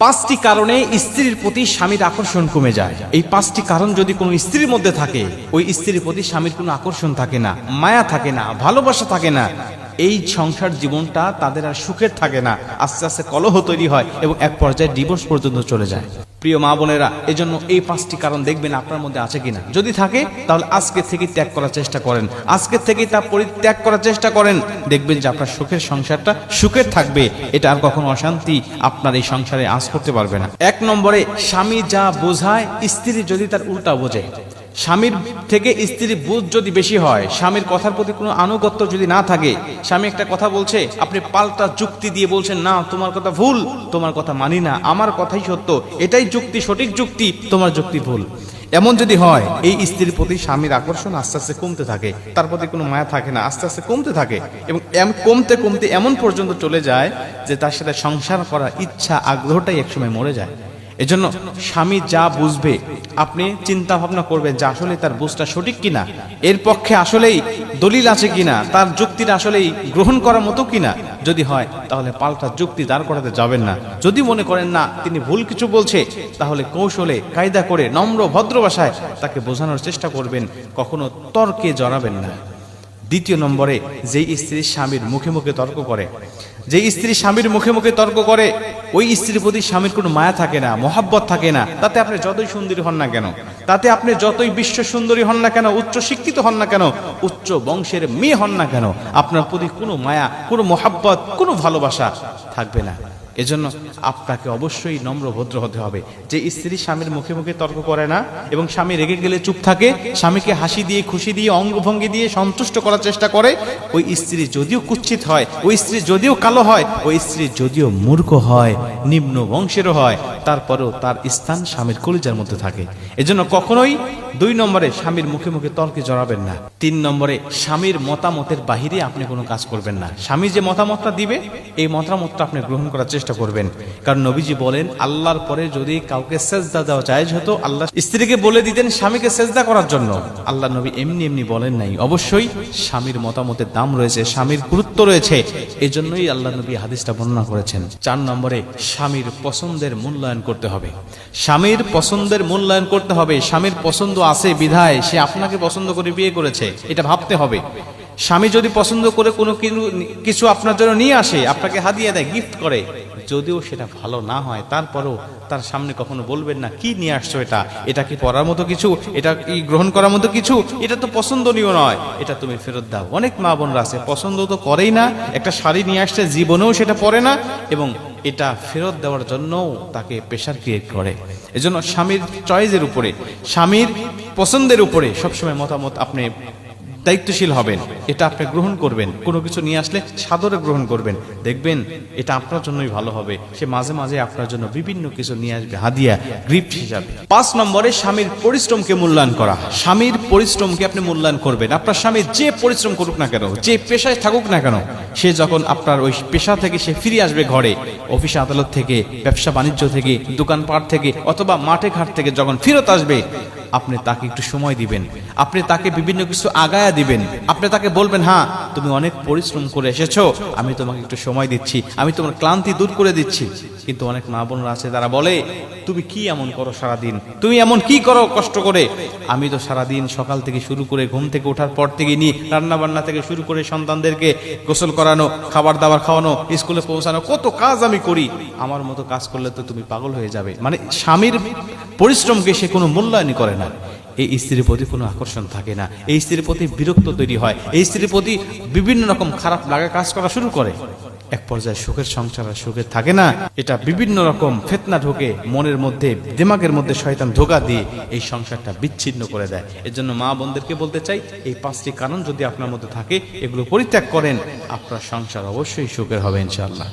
পাঁচটি কারণে স্ত্রীর প্রতি স্বামীর আকর্ষণ কমে যায়। এই পাঁচটি কারণ যদি কোনো স্ত্রীর মধ্যে থাকে, ওই স্ত্রীর প্রতি স্বামীর কোনো আকর্ষণ থাকে না, মায়া থাকে না, ভালোবাসা থাকে না, এই সংসার জীবনটা তাদের আর সুখের থাকে না, আস্তে আস্তে কলহ তৈরি হয় এবং এক পর্যায়ে ডিভোর্স পর্যন্ত চলে যায়। প্রিয় মা বোনেরা, এজন্য এই পাঁচটি কারণ দেখবেন আপনার মধ্যে আছে কিনা। যদি থাকে তাহলে আজকে থেকে ত্যাগ করার চেষ্টা করেন, আজকে থেকে তা পরিত্যাগ করার চেষ্টা করেন। দেখবেন যে আপনার সুখের সংসারটা সুখের থাকবে, এটা আর কখনো অশান্তি আপনার এই সংসারে আঁচ করতে পারবে না। এক নম্বরে, স্বামী যা বোঝায় স্ত্রী যদি তার উল্টা বোঝে। স্বামীর থেকে স্ত্রীর বুঝ যদি বেশি হয়, স্বামীর কথার প্রতি কোনো আনুগত্য যদি না থাকে, স্বামী একটা কথা বলছে, আপনি পাল্টা যুক্তি দিয়ে বলছেন না তোমার কথা ভুল, তোমার কথা মানি না, আমার কথাই সত্য, এটাই যুক্তি, সঠিক যুক্তি, তোমার যুক্তি ভুল, এমন যদি হয়, এই স্ত্রীর প্রতি স্বামীর আকর্ষণ আস্তে আস্তে কমতে থাকে, তার প্রতি কোনো মায়া থাকে না, আস্তে আস্তে কমতে থাকে এবং কমতে কমতে এমন পর্যন্ত চলে যায় যে তার সাথে সংসার করার ইচ্ছা, আগ্রহটাই একসময় মরে যায়। এজন্য স্বামী যা বুঝবে আপনি চিন্তা ভাবনা করবেন যে আসলে তার বুঝটা সঠিক কিনা, এর পক্ষে আসলেই দলিল আছে কিনা, তার যুক্তিটা আসলেই গ্রহণ করার মতো কিনা। যদি হয় তাহলে পাল্টা যুক্তি দাঁড় করাতে যাবেন না। যদি মনে করেন না তিনি ভুল কিছু বলছে, তাহলে কৌশলে কায়দা করে নম্র ভদ্র ভাষায় তাকে বোঝানোর চেষ্টা করবেন, কখনো তর্কে জড়াবেন না। দ্বিতীয় নম্বরে, যেই স্ত্রী স্বামীর মুখে মুখে তর্ক করে, যেই স্ত্রী স্বামীর মুখে মুখে তর্ক করে, ওই স্ত্রীর প্রতি স্বামীর কোনো মায়া থাকে না, মহাব্বত থাকে না। তাতে আপনি যতই সুন্দরী হন না কেন, তাতে আপনি যতই বিশ্ব সুন্দরী হন না কেন, উচ্চ শিক্ষিত হন না কেন, উচ্চ বংশের মেয়ে হন না কেন, আপনার প্রতি কোনো মায়া, কোনো মহাব্বত, কোনো ভালোবাসা থাকবে না। এজন্য আপনাকে অবশ্যই নম্র ভদ্র হতে হবে। যে স্ত্রী স্বামীর মুখে মুখে তর্ক করে না এবং স্বামী রেগে গেলে চুপ থাকে, স্বামীকে হাসি দিয়ে, খুশি দিয়ে, অঙ্গভঙ্গি দিয়ে সন্তুষ্ট করার চেষ্টা করে, ওই স্ত্রী যদিও কুৎসিত হয়, ওই স্ত্রী যদিও কালো হয়, ওই স্ত্রী যদিও মূর্খ হয়, নিম্ন বংশেরও হয়, তারপরেও তার স্থান স্বামীর কলিজার মধ্যে থাকে। এজন্য কখনোই দুই নম্বরে স্বামীর মুখে মুখে তর্কে জড়াবেন না। তিন নম্বরে, স্বামীর মতামতের বাহিরে আপনি কোনো কাজ করবেন না। স্বামী যে মতামতটা দিবে, এই মতামতটা আপনি গ্রহণ করার চেষ্টা করবেন। কারণ নবীজি বলেন, আল্লাহর পরে যদি কাউকে সেজদা দেওয়া জায়েজ হতো, আল্লাহ স্ত্রীকে বলে দিতেন স্বামীকে সেজদা করার জন্য। আল্লাহ নবী এমনি এমনি বলেন নাই। অবশ্যই স্বামীর মতামতের দাম রয়েছে, স্বামীর গুরুত্ব রয়েছে, এজন্যই আল্লাহ নবী হাদিসটা বর্ণনা করেছেন। চার নম্বরে, স্বামীর পছন্দের মূল্যায়ন করতে হবে। স্বামীর পছন্দের মূল্যায়ন করতে হবে। স্বামীর পছন্দ আছে বিধায় সে আপনাকে পছন্দ করে বিয়ে করেছে, এটা ভাবতে হবে। স্বামী যদি পছন্দ করে কোনো কিছু আপনার জন্য নিয়ে আসে, আপনাকে হাদিয়া দেয়, গিফট করে, যদিও সেটা ভালো না হয়, তারপরেও তার সামনে কখনো বলবেন না কি নিয়ে আসছো, এটা কি পড়ার মতো কিছু, এটা কি গ্রহণ করার মতো কিছু, এটা তো পছন্দনীয় নয়, এটা তুমি ফেরত দাও। অনেক মা বোনরা আছে পছন্দ তো করেই না, একটা শাড়ি নিয়ে আসছে, জীবনেও সেটা পরে না এবং এটা ফেরত দেওয়ার জন্যও তাকে প্রেশার ক্রিয়েট করে। এজন্য স্বামীর চয়েসের উপরে, স্বামীর পছন্দের উপরে সবসময় মতামত আপনি দায়িত্বশীল হবেন, এটা আপনি গ্রহণ করবেন। কোনো কিছু নিয়ে আসলে সাদরে গ্রহণ করবেন, দেখবেন এটা আপনার জন্যই ভালো হবে। সে মাঝে মাঝে আপনার জন্য বিভিন্ন কিছু নিয়ে আসবে হাদিয়া, গিফট হিসাবে। 5 নম্বরে, স্বামীর পরিশ্রমকে মূল্যায়ন করা। স্বামীর পরিশ্রমকে আপনি মূল্যায়ন করবেন। আপনার স্বামী যে পরিশ্রম করুক না কেন, যে পেশায় থাকুক না কেন, সে যখন আপনার ওই পেশা থেকে সে ফিরে আসবে ঘরে, অফিস আদালত থেকে, ব্যবসা বাণিজ্য থেকে, দোকানপাট থেকে অথবা মাঠে ঘাট থেকে যখন ফেরত আসবে, আপনি তাকে একটু সময় দিবেন, আপনি তাকে বিভিন্ন কিছু আগায়া দিবেন, আপনি তাকে বলবেন, হ্যাঁ তুমি অনেক পরিশ্রম করে এসেছো, আমি তোমাকে একটু সময় দিচ্ছি, আমি তোমার ক্লান্তি দূর করে দিচ্ছি। কিন্তু অনেক মা বোনরা আছে তারা বলে, তুমি কি এমন করো সারাদিন, তুমি এমন কি করো কষ্ট করে, আমি তো সারাদিন সকাল থেকে শুরু করে ঘুম থেকে ওঠার পর থেকে নিয়ে রান্না বান্না থেকে শুরু করে সন্তানদেরকে গোসল করানো, খাবার দাবার খাওয়ানো, স্কুলে পৌঁছানো, কত কাজ আমি করি, আমার মতো কাজ করলে তো তুমি পাগল হয়ে যাবে। মানে স্বামীর পরিশ্রমকে সে কোনো মূল্যায়ন করে না। এই স্ত্রীর প্রতি কোনো আকর্ষণ থাকে না, এই স্ত্রীর প্রতি বিরক্ত তৈরি হয়, এই স্ত্রীর প্রতি বিভিন্ন রকম খারাপ লাগা কাজ করা শুরু করে। এক পর্যায়ে সুখের সংসার আর সুখে থাকে না, এটা বিভিন্ন রকম ফিতনা ঢোকে মনের মধ্যে, দিমাগের মধ্যে শয়তান ধোঁকা দিয়ে এই সংসারটা বিচ্ছিন্ন করে দেয়। এর জন্য মা বোনদেরকে বলতে চাই, এই 5টি কারণ যদি আপনার মধ্যে থাকে, এগুলো পরিত্যাগ করেন, আপনার সংসার অবশ্যই সুখের হবে ইনশাআল্লাহ।